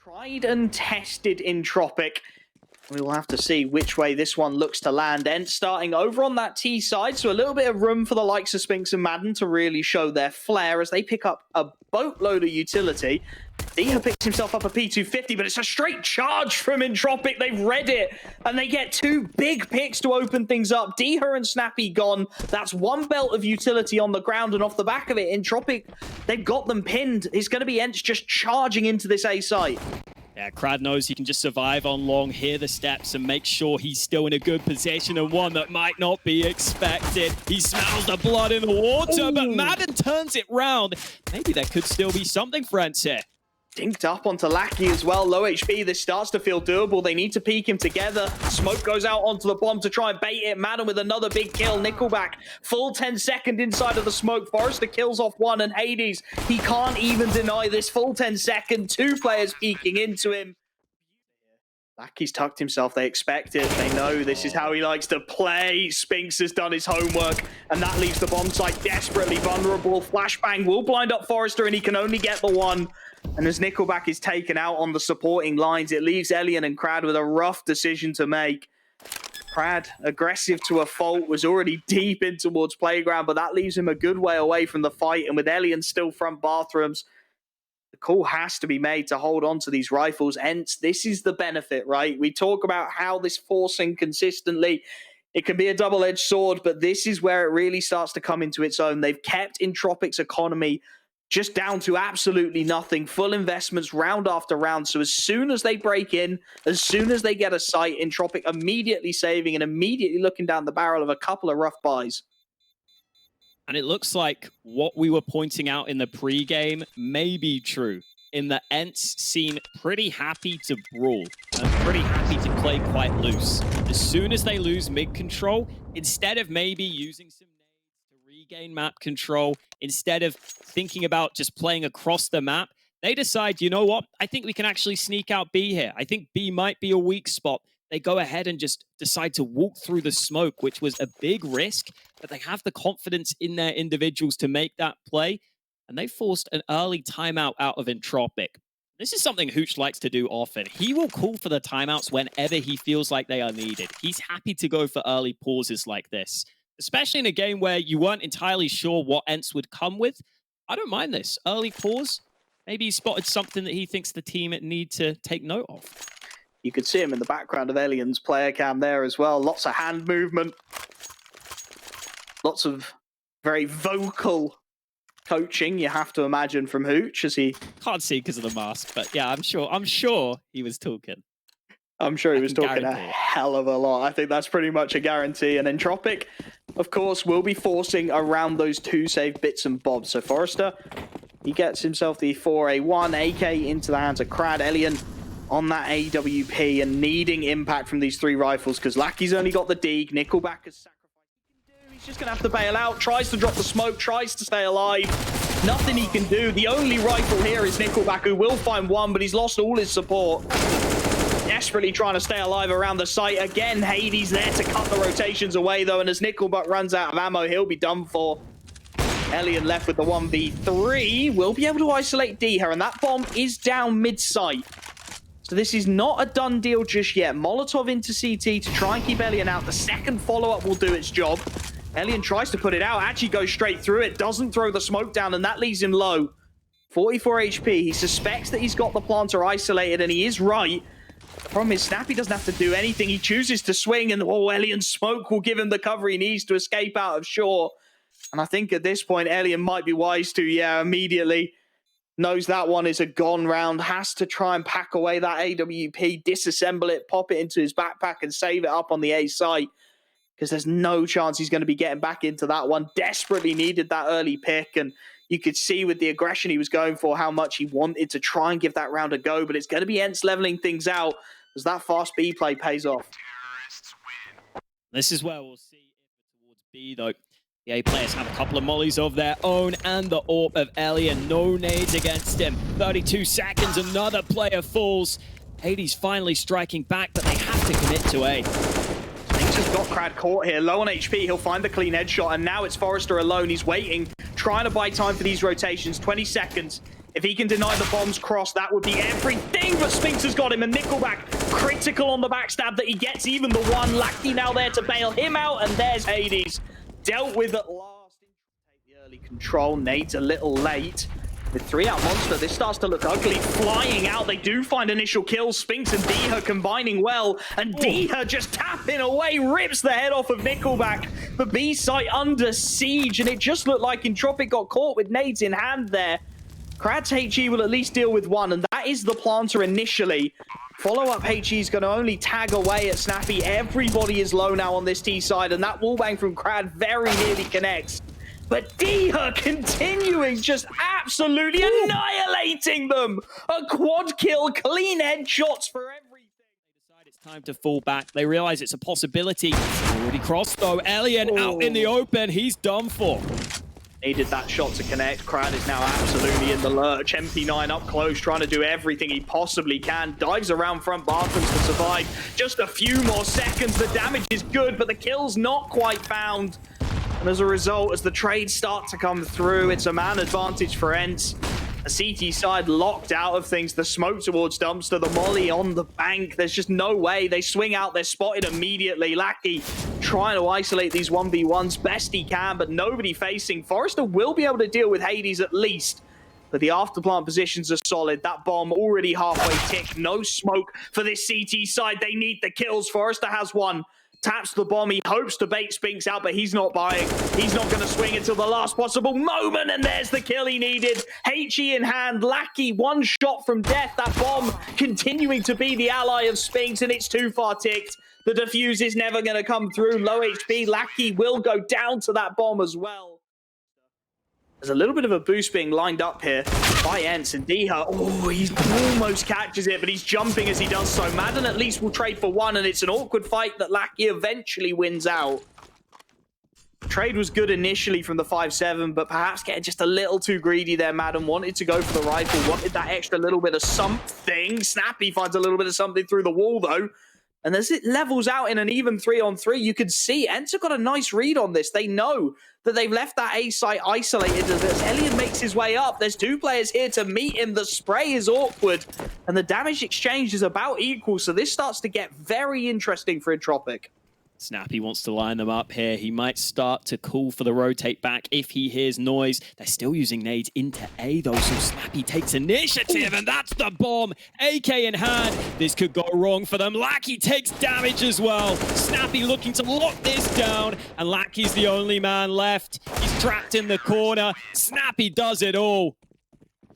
Tried and tested Entropiq. We will have to see which way this one looks to land. ENCE starting over on that T side, so a little bit of room for the likes of Spinks and Madden to really show their flair as they pick up a boatload of utility. Deha picks himself up a P250, but it's a straight charge from Entropiq. They've read it, and they get two big picks to open things up. Deha and Snappy gone. That's one belt of utility on the ground, and off the back of it, Entropiq, they've got them pinned. It's going to be ENCE just charging into this A site. Yeah, Crad knows he can just survive on long, hear the steps, and make sure he's still in a good position, and one that might not be expected. He smells the blood in the water, but Madden turns it round. Maybe there could still be something for ENCE here. Dinked up onto Lackey as well. Low HP. This starts to feel doable. They need to peek him together. Smoke goes out onto the bomb to try and bait it. Madden with another big kill. Nickelback full 10-second inside of the smoke. Forrester kills off one, and Hades, he can't even deny this full 10-second. Two players peeking into him. Lackey's tucked himself. They expect it. They know this is how he likes to play. Spinks has done his homework, and that leaves the bomb site desperately vulnerable. Flashbang will blind up Forrester, and he can only get the one. And as Nickelback is taken out on the supporting lines, it leaves Elian and Crad with a rough decision to make. Crad, aggressive to a fault, was already deep in towards Playground, but that leaves him a good way away from the fight. And with Elian still front bathrooms, the call has to be made to hold on to these rifles. Hence, this is the benefit, right? We talk about how this forcing consistently, it can be a double-edged sword, but this is where it really starts to come into its own. They've kept Entropiq's economy just down to absolutely nothing. Full investments round after round. So as soon as they break in, as soon as they get a sight, Entropiq immediately saving and immediately looking down the barrel of a couple of rough buys. And it looks like what we were pointing out in the pregame may be true, in that ENCE seem pretty happy to brawl and pretty happy to play quite loose. As soon as they lose mid control, instead of maybe using some regain map control, instead of thinking about just playing across the map, they decide, you know what, I think we can actually sneak out B here. I think B might be a weak spot. They go ahead and just decide to walk through the smoke, which was a big risk, but they have the confidence in their individuals to make that play, and they forced an early timeout out of Entropiq. This is something Hooch likes to do often. He will call for the timeouts whenever he feels like they are needed. He's happy to go for early pauses like this, especially in a game where you weren't entirely sure what ENCE would come with. I don't mind this. Early pause. Maybe he spotted something that he thinks the team need to take note of. You could see him in the background of Elian's player cam there as well. Lots of hand movement. Lots of very vocal coaching, you have to imagine, from Hooch as he... Can't see because of the mask, but yeah, I'm sure he was talking. I'm sure he was talking a hell of a lot. I think that's pretty much a guarantee. And Entropiq, of course, will be forcing around those two save bits and bobs. So Forrester, he gets himself the 4A1 AK into the hands of Crad. Elian on that AWP and needing impact from these three rifles because Lackey's only got the Deeg. Nickelback has sacrificed. He's just going to have to bail out. Tries to drop the smoke, tries to stay alive. Nothing he can do. The only rifle here is Nickelback, who will find one, but he's lost all his support. Desperately trying to stay alive around the site. Again, Hades there to cut the rotations away, though, and as Nickelback runs out of ammo, he'll be done for. Elian left with the 1v3. Will be able to isolate Deha, and that bomb is down mid-site. So this is not a done deal just yet. Molotov into CT to try and keep Elian out. The second follow-up will do its job. Elian tries to put it out, actually goes straight through it, doesn't throw the smoke down, and that leaves him low. 44 HP. He suspects that he's got the planter isolated, and he is right. The problem is Snappy doesn't have to do anything. He chooses to swing, and Elian's smoke will give him the cover he needs to escape out of shore. And I think at this point, Elian might be wise to, immediately knows that one is a gone round, has to try and pack away that AWP, disassemble it, pop it into his backpack, and save it up on the A site. Because there's no chance he's going to be getting back into that one. Desperately needed that early pick, and you could see with the aggression he was going for how much he wanted to try and give that round a go, but it's going to be ENCE leveling things out as that fast B play pays off. This is where we'll see if towards B, though. The A players have a couple of mollies of their own, and the AWP of Elian. No nades against him. 32 seconds, another player falls. Hades finally striking back, but they have to commit to A. Has got Crad caught here, low on HP. He'll find the clean headshot, and now it's Forrester alone. He's waiting, trying to buy time for these rotations. 20 seconds. If he can deny the bomb's cross, that would be everything. But Spinks has got him, and Nickelback critical on the backstab that he gets even the one. Lackey now there to bail him out, and there's Hades. Dealt with at last. Take the early control. Nade's a little late. With 3 out Monster, this starts to look ugly. Flying out, they do find initial kills. Spinks and Diha combining well. And Diha just tapping away, rips the head off of Nickelback. The B site under siege, and it just looked like Entropiq got caught with nades in hand there. Krad's HE will at least deal with one, and that is the planter initially. Follow-up HE is going to only tag away at Snappy. Everybody is low now on this T side, and that wallbang from Krad very nearly connects. But Diha continuing, just absolutely annihilating them. A quad kill, clean headshots for everything. They decide it's time to fall back. They realize it's a possibility. Already crossed though. Elian out in the open. He's done for. Needed that shot to connect. Krad is now absolutely in the lurch. MP9 up close, trying to do everything he possibly can. Dives around front bathrooms to survive. Just a few more seconds. The damage is good, but the kill's not quite found. And as a result, as the trades start to come through, it's a man advantage for ENCE. A CT side locked out of things. The smoke towards Dumpster, the molly on the bank. There's just no way. They swing out, they're spotted immediately. Lackey trying to isolate these 1v1s best he can, but nobody facing. Forrester will be able to deal with Hades at least. But the afterplant positions are solid. That bomb already halfway ticked. No smoke for this CT side. They need the kills. Forrester has one. Taps the bomb. He hopes to bait Spinks out, but he's not buying. He's not going to swing until the last possible moment, and there's the kill he needed. HE in hand. Lackey, one shot from death. That bomb continuing to be the ally of Spinks, and it's too far ticked. The defuse is never going to come through. Low HP. Lackey will go down to that bomb as well. There's a little bit of a boost being lined up here by ENCE, and Diha, he almost catches it, but he's jumping as he does so. Madden at least will trade for one, and it's an awkward fight that Lackey eventually wins out. Trade was good initially from the 5-7, but perhaps getting just a little too greedy there. Madden wanted to go for the rifle, wanted that extra little bit of something. Snappy finds a little bit of something through the wall, though. And as it levels out in an even 3-on-3, you can see ENCE have got a nice read on this. They know that they've left that A site isolated. As Elian makes his way up, there's 2 players here to meet him. The spray is awkward, and the damage exchange is about equal. So this starts to get very interesting for Entropiq. Snappy wants to line them up here. He might start to call for the rotate back if he hears noise. They're still using nades into A though, so Snappy takes initiative, and that's the bomb. AK in hand. This could go wrong for them. Lackey takes damage as well. Snappy looking to lock this down, and Lackey's the only man left. He's trapped in the corner. Snappy does it all.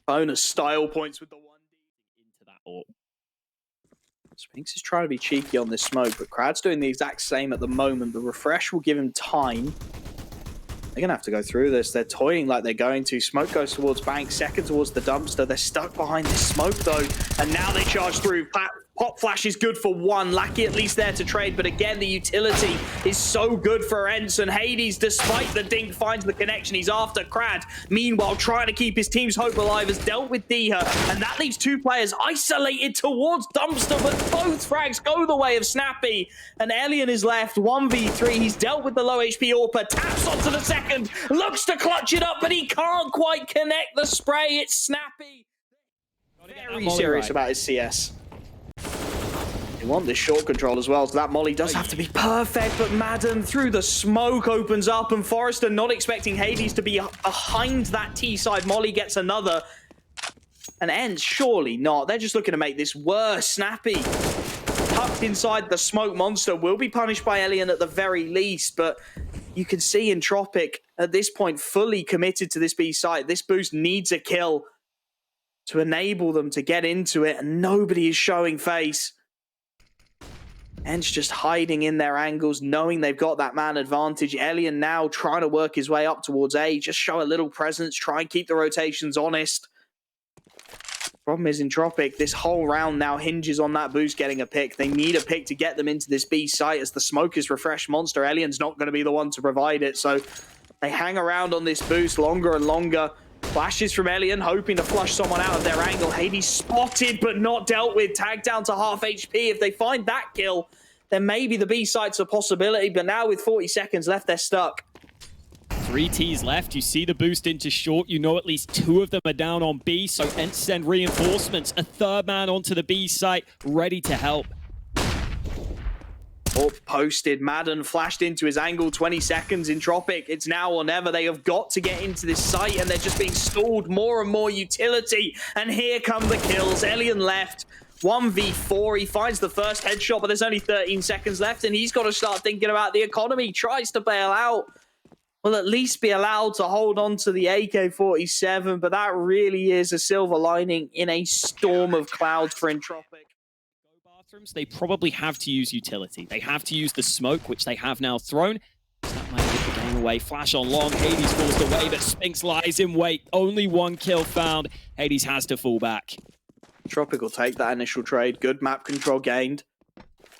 Bonus style points with the 1D into that AWP. Spinks is trying to be cheeky on this smoke, but Krad's doing the exact same at the moment. The refresh will give him time. They're going to have to go through this. They're toying like they're going to. Smoke goes towards bank, second towards the dumpster. They're stuck behind this smoke, though. And now they charge through. Pop flash is good for one. Lackey at least there to trade, but again, the utility is so good for ENCE, and Hades, despite the dink, finds the connection. He's after Krad. Meanwhile, trying to keep his team's hope alive, has dealt with Diha, and that leaves 2 players isolated towards Dumpster, but both frags go the way of Snappy, and Elian is left 1v3. He's dealt with the low HP AWPer, taps onto the second, looks to clutch it up, but he can't quite connect the spray. It's Snappy. Very serious about his CS. They want this short control as well, so that molly does have to be perfect, but Madden through the smoke opens up, and Forrester, not expecting Hades to be behind that T-side molly, gets another. And ENCE, surely not. They're just looking to make this worse. Snappy, tucked inside the smoke monster, will be punished by Elian at the very least, but you can see Entropiq at this point fully committed to this B site. This boost needs a kill to enable them to get into it, and nobody is showing face. ENCE just hiding in their angles, knowing they've got that man advantage. Elian now trying to work his way up towards A, just show a little presence, try and keep the rotations honest. Problem is, Entropiq, this whole round now hinges on that boost getting a pick. They need a pick to get them into this B site as the smoke is refreshed monster. Elian's not going to be the one to provide it, so they hang around on this boost longer and longer. Flashes from Elian, hoping to flush someone out of their angle. Hades spotted, but not dealt with. Tagged down to half HP. If they find that kill, then maybe the B site's a possibility. But now with 40 seconds left, they're stuck. 3 Ts left. You see the boost into short. You know at least 2 of them are down on B, so ENCE send reinforcements. A 3rd man onto the B site, ready to help. Up posted, Madden flashed into his angle, 20 seconds. Entropiq, it's now or never. They have got to get into this site, and they're just being stalled. More and more utility, and here come the kills. Elian left, 1v4. He finds the first headshot, but there's only 13 seconds left, and he's got to start thinking about the economy. Tries to bail out. Will at least be allowed to hold on to the AK-47, but that really is a silver lining in a storm of clouds for Entropiq. They probably have to use utility. They have to use the smoke, which they have now thrown. That might give the game away. Flash on long. Hades falls away, but Spinks lies in wait. Only 1 kill found. Hades has to fall back. Entropiq will take that initial trade. Good map control gained.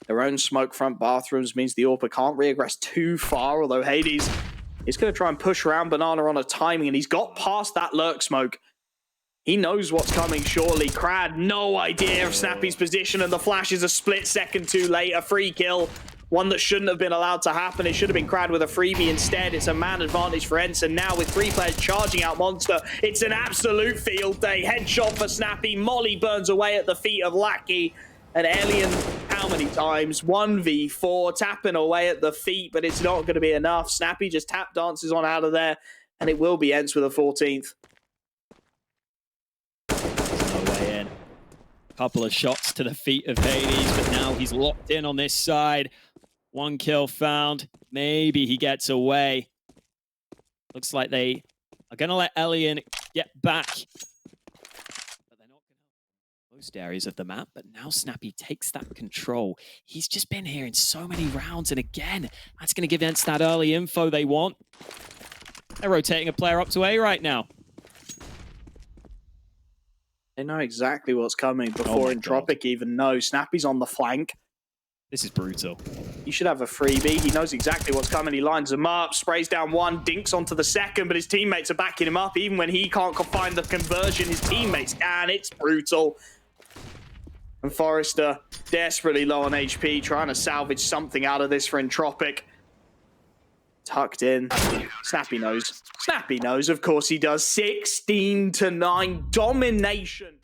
Their own smoke front bathrooms means the AWPer can't regress too far, although Hades is going to try and push around Banana on a timing, and he's got past that lurk smoke. He knows what's coming, surely. Crad, no idea of Snappy's position, and the flash is a split second too late. A free kill, one that shouldn't have been allowed to happen. It should have been Crad with a freebie. Instead, it's a man advantage for ENCE, and now with 3 players charging out Monster, it's an absolute field day. Headshot for Snappy. Molly burns away at the feet of Lackey. And Alien, how many times? 1v4, tapping away at the feet, but it's not going to be enough. Snappy just tap dances on out of there, and it will be ENCE with a 14th. Couple of shots to the feet of Hades, but now he's locked in on this side. 1 kill found. Maybe he gets away. Looks like they are going to let Elian get back. But they're not going to most areas of the map. But now Snappy takes that control. He's just been here in so many rounds. And again, that's going to give ENCE that early info they want. They're rotating a player up to A right now. They know exactly what's coming before Entropiq even knows. Snappy's on the flank. This is brutal. He should have a freebie. He knows exactly what's coming. He lines them up, sprays down 1, dinks onto the 2nd, but his teammates are backing him up. Even when he can't find the conversion, his teammates can. It's brutal. And Forrester, desperately low on HP, trying to salvage something out of this for Entropiq. Tucked in. Snappy knows. Snappy knows, of course he does. 16-9 domination.